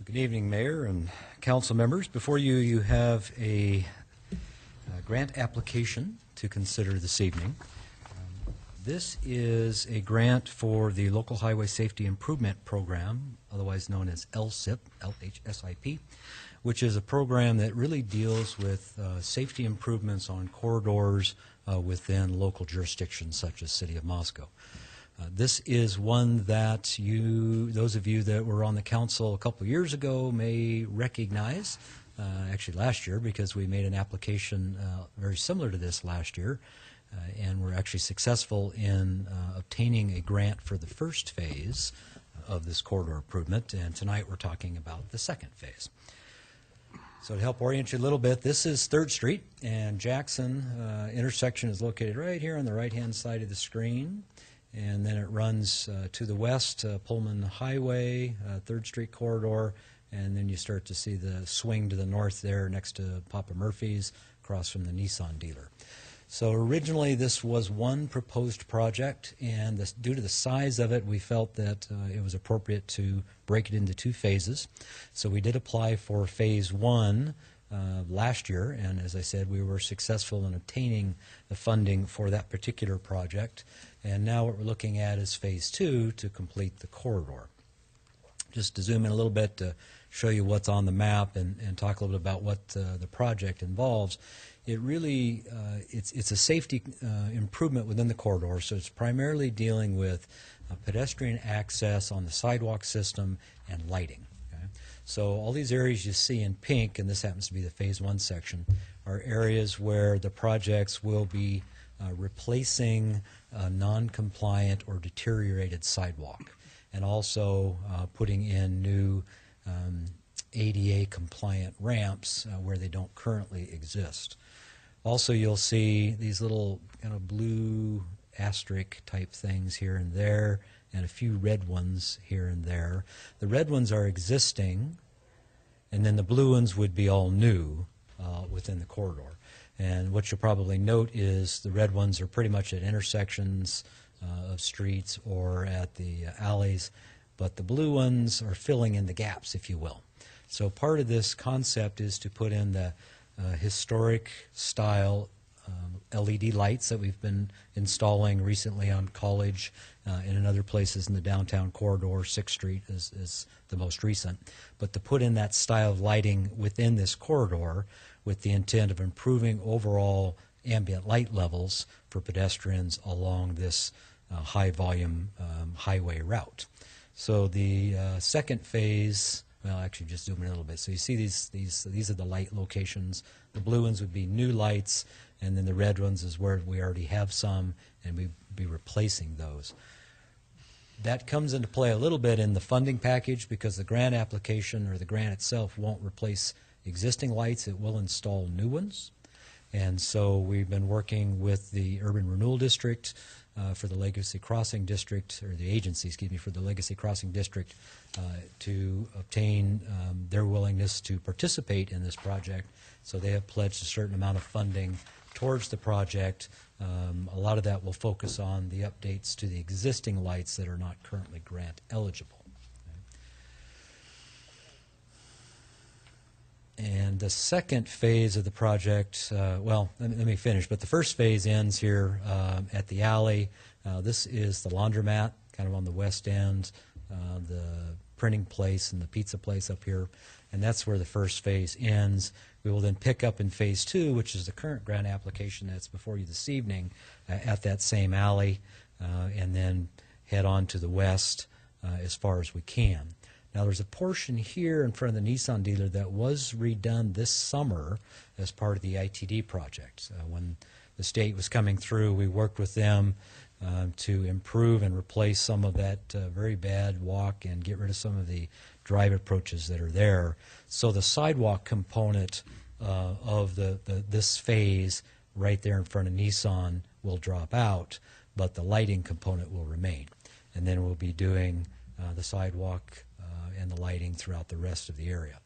Good evening, Mayor and Council members. Before you, you have a grant application to consider this evening. This is a grant for the Local Highway Safety Improvement Program, otherwise known as LHSIP, LHSIP, which is a program that really deals with safety improvements on corridors within local jurisdictions such as City of Moscow. This is one that those of you that were on the council a couple of years ago may recognize, actually last year, because we made an application very similar to this last year, and we're actually successful in obtaining a grant for the first phase of this corridor improvement, and tonight we're talking about the second phase. So to help orient you a little bit, this is 3rd Street, and Jackson intersection is located right here on the right-hand side of the screen. And then it runs to the west, Pullman Highway, 3rd Street corridor, and then you start to see the swing to the north there next to Papa Murphy's, across from the Nissan dealer. So originally this was one proposed project, and due to the size of it, we felt that it was appropriate to break it into 2 phases. So we did apply for phase 1 last year, and as I said, we were successful in obtaining the funding for that particular project. And now what we're looking at is phase 2 to complete the corridor. Just to zoom in a little bit to show you what's on the map and talk a little bit about what the project involves. It really, it's a safety improvement within the corridor, so it's primarily dealing with pedestrian access on the sidewalk system and lighting. Okay? So all these areas you see in pink, and this happens to be the phase 1 section, are areas where the projects will be replacing non-compliant or deteriorated sidewalk, and also putting in new ADA-compliant ramps where they don't currently exist. Also, you'll see these little kind of blue asterisk type things here and there, and a few red ones here and there. The red ones are existing, and then the blue ones would be all new within the corridor. And what you'll probably note is the red ones are pretty much at intersections of streets or at the alleys, but the blue ones are filling in the gaps, if you will. So part of this concept is to put in the historic style LED lights that we've been installing recently on College and in other places in the downtown corridor. 6th Street is the most recent. But to put in that style of lighting within this corridor with the intent of improving overall ambient light levels for pedestrians along this high-volume highway route. So the second phase, well, actually just zoom in a little bit. So you see these are the light locations. The blue ones would be new lights, and then the red ones is where we already have some, and we'd be replacing those. That comes into play a little bit in the funding package because the grant application or the grant itself won't replace existing lights. It will install new ones. And so we've been working with the Urban Renewal District for the Legacy Crossing District, or the agency, excuse me, for the Legacy Crossing District to obtain their willingness to participate in this project. So they have pledged a certain amount of funding towards the project. A lot of that will focus on the updates to the existing lights that are not currently grant eligible. And the second phase of the project, well, let me finish, but the first phase ends here at the alley. This is the laundromat, kind of on the west end, the printing place and the pizza place up here, and that's where the first phase ends. We will then pick up in phase 2, which is the current grant application that's before you this evening, at that same alley, and then head on to the west as far as we can. Now there's a portion here in front of the Nissan dealer that was redone this summer as part of the ITD project. When the state was coming through, we worked with them to improve and replace some of that very bad walk and get rid of some of the drive approaches that are there. So the sidewalk component of this phase right there in front of Nissan will drop out, but the lighting component will remain. And then we'll be doing the sidewalk and the lighting throughout the rest of the area.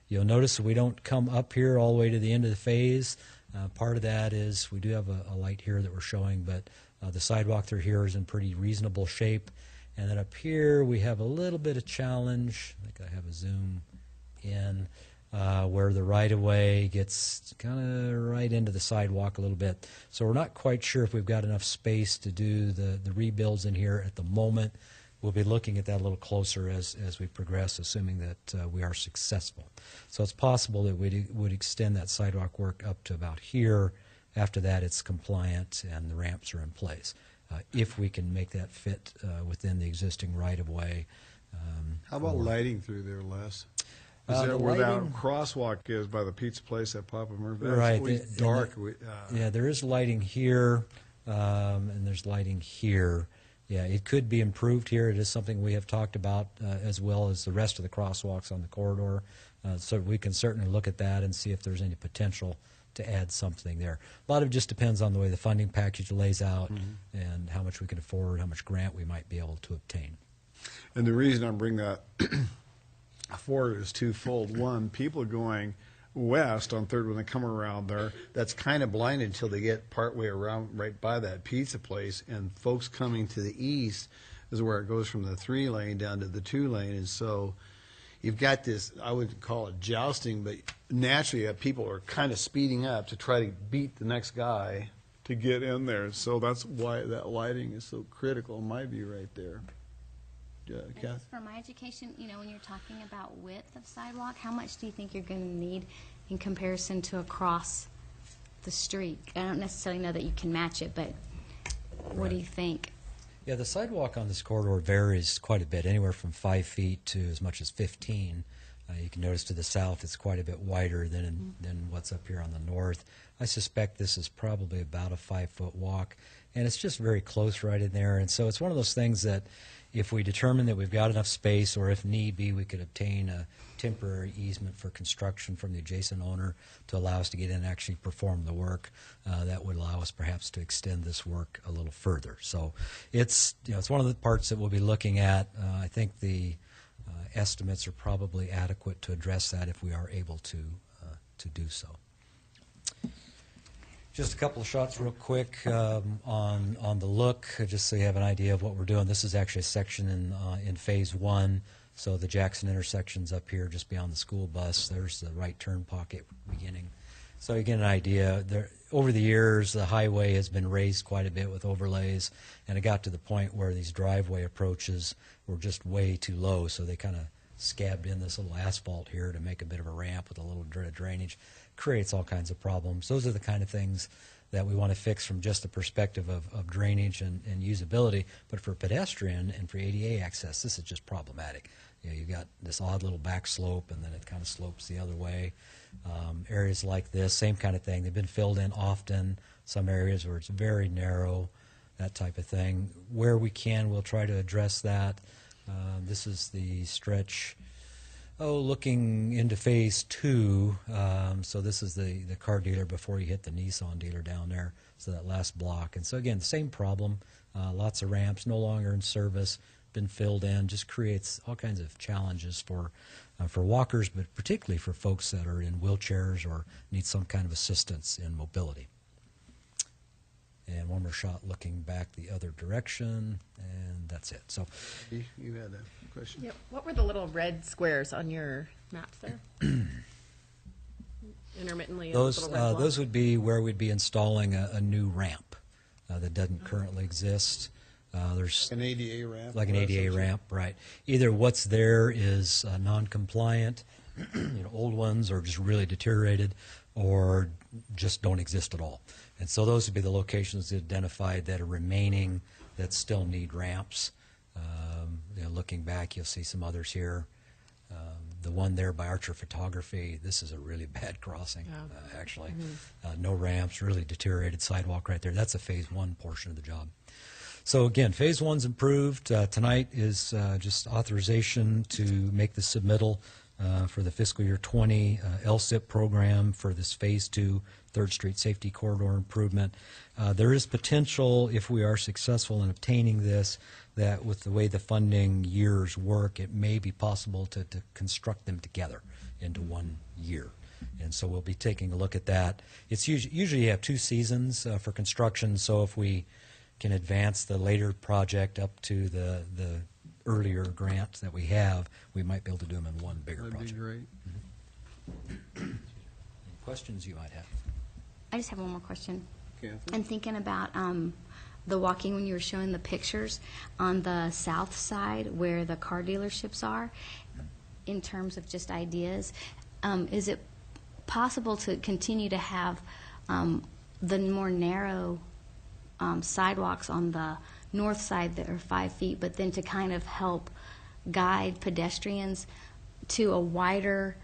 You'll notice that we don't come up here all the way to the end of the phase. Part of that is we do have a light here that we're showing, but the sidewalk through here is in pretty reasonable shape. And then up here we have a little bit of challenge. I think I have a zoom in where the right-of-way gets kind of right into the sidewalk a little bit. So we're not quite sure if we've got enough space to do the rebuilds in here at the moment. We'll be looking at that a little closer as we progress, assuming that we are successful. So it's possible that we would extend that sidewalk work up to about here. After that, it's compliant and the ramps are in place. If we can make that fit within the existing right-of-way. How about lighting through there, Les? Is The that where that lighting- crosswalk is by the pizza place at Papa Murphy? That's Right, always and dark. Yeah, there is lighting here, and there's lighting here. Yeah, it could be improved here. It is something we have talked about, as well as the rest of the crosswalks on the corridor. So we can certainly look at that and see if there's any potential to add something there. A lot of it just depends on the way the funding package lays out and how much we can afford, how much grant we might be able to obtain. And the reason I bring that forward is twofold. One, people going west on Third when they come around there, that's kind of blinded until they get partway around right by that pizza place, and folks coming to the east is where it goes from the 3-lane down to the 2-lane, and so you've got this, I would call it jousting, but naturally people are kind of speeding up to try to beat the next guy to get in there, so that's why that lighting is so critical in my view right there. Kath? For my education, you know, when you're talking about width of sidewalk, how much do you think you're going to need in comparison to across the street? I don't necessarily know that you can match it, but what do you think? Yeah, the sidewalk on this corridor varies quite a bit, anywhere from 5 feet to as much as 15. You can notice to the south it's quite a bit wider than what's up here on the north. I suspect this is probably about a 5-foot walk, and it's just very close right in there. And so it's one of those things that if we determine that we've got enough space, or if need be, we could obtain a temporary easement for construction from the adjacent owner to allow us to get in and actually perform the work. That would allow us perhaps to extend this work a little further. So it's, you know, it's one of the parts that we'll be looking at. I think the estimates are probably adequate to address that if we are able to do so. Just a couple of shots real quick on the look, just so you have an idea of what we're doing. This is actually a section in Phase 1. So the Jackson intersection's up here just beyond the school bus. There's the right turn pocket beginning. So you get an idea. Over the years, the highway has been raised quite a bit with overlays, and it got to the point where these driveway approaches were just way too low, so they kind of scabbed in this little asphalt here to make a bit of a ramp with a little bit of drainage. Creates all kinds of problems. Those are the kind of things that we want to fix from just the perspective of drainage and usability. But for pedestrian and for ADA access, this is just problematic. You know, you've got this odd little back slope, and then it kind of slopes the other way. Areas like this, same kind of thing. They've been filled in often. Some areas where it's very narrow, that type of thing. Where we can, we'll try to address that. This is the stretch looking into Phase 2, so this is the car dealer before you hit the Nissan dealer down there, so that last block. And so again, same problem, lots of ramps, no longer in service, been filled in, just creates all kinds of challenges for walkers, but particularly for folks that are in wheelchairs or need some kind of assistance in mobility. And one more shot looking back the other direction, and that's it. So, You had a question? Yep. What were the little red squares on your maps there? Intermittently. those little red those would be where we'd be installing a new ramp that doesn't currently exist. There's An ADA ramp? like an ADA ramp, right? Either what's there is non-compliant, you know, old ones, or just really deteriorated, or just don't exist at all. And so those would be the locations identified that are remaining that still need ramps. You know, looking back, you'll see some others here. The one there by Archer Photography, this is a really bad crossing, actually. No ramps, really deteriorated sidewalk right there. That's a Phase 1 portion of the job. So again, Phase 1's improved. Tonight is just authorization to make the submittal for the fiscal year 20 LHSIP program for this Phase 2 3rd Street Safety Corridor improvement. There is potential, if we are successful in obtaining this, that with the way the funding years work, it may be possible to construct them together into 1 year. And so we'll be taking a look at that. It's usually you have 2 seasons for construction, so if we can advance the later project up to the earlier grant that we have, we might be able to do them in one bigger project. That'd be great. questions you might have. I just have one more question. Catherine? I'm thinking about the walking when you were showing the pictures on the south side where the car dealerships are, in terms of just ideas. Is it possible to continue to have the more narrow sidewalks on the north side that are 5 feet, but then to kind of help guide pedestrians to a wider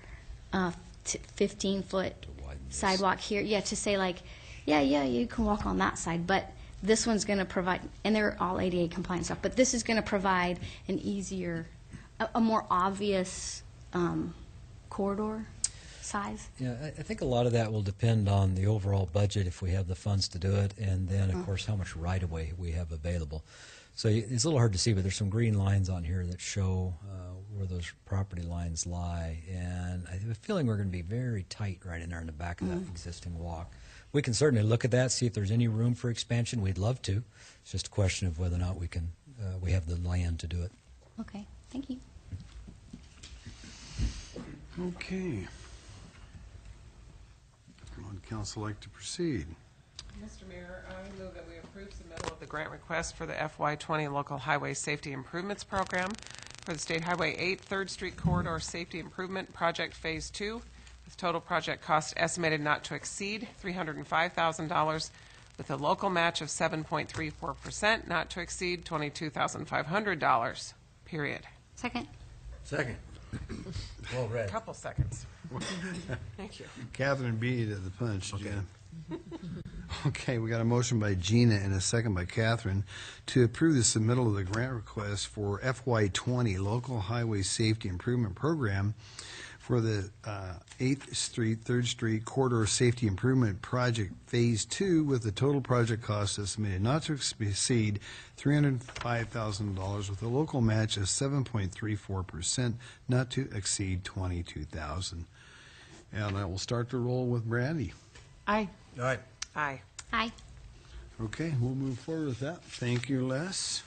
15-foot widen this. sidewalk here? Yeah, to say like, yeah, you can walk on that side, but this one's going to provide, and they're all ADA compliant stuff, but this is going to provide an easier, a more obvious corridor size. Yeah, I think a lot of that will depend on the overall budget, if we have the funds to do it, and then, of course, how much right-of-way we have available. So it's a little hard to see, but there's some green lines on here that show where those property lines lie, and I have a feeling we're going to be very tight right in there in the back of that existing walk. We can certainly look at that, see if there's any room for expansion. We'd love to. It's just a question of whether or not we can, we have the land to do it. Okay, thank you. Okay. Would council like to proceed? Mr. Mayor, I move that we approve submittal of the grant request for the FY20 Local Highway Safety Improvements Program for the State Highway 8 3rd Street Corridor Safety Improvement Project Phase 2, with total project cost estimated not to exceed $305,000, with a local match of 7.34%, not to exceed $22,500, period. Second. Second. Well read. Couple seconds. Thank you. Catherine beat you to the punch, Gina. Okay, we got a motion by Gina and a second by Catherine to approve the submittal of the grant request for FY20 Local Highway Safety Improvement Program for the 8th Street, 3rd Street Corridor Safety Improvement Project Phase 2, with the total project cost estimated not to exceed $305,000, with a local match of 7.34%, not to exceed $22,000. And I will start the roll with Brandy. Aye. All right. Aye. Aye. Okay, we'll move forward with that. Thank you, Les.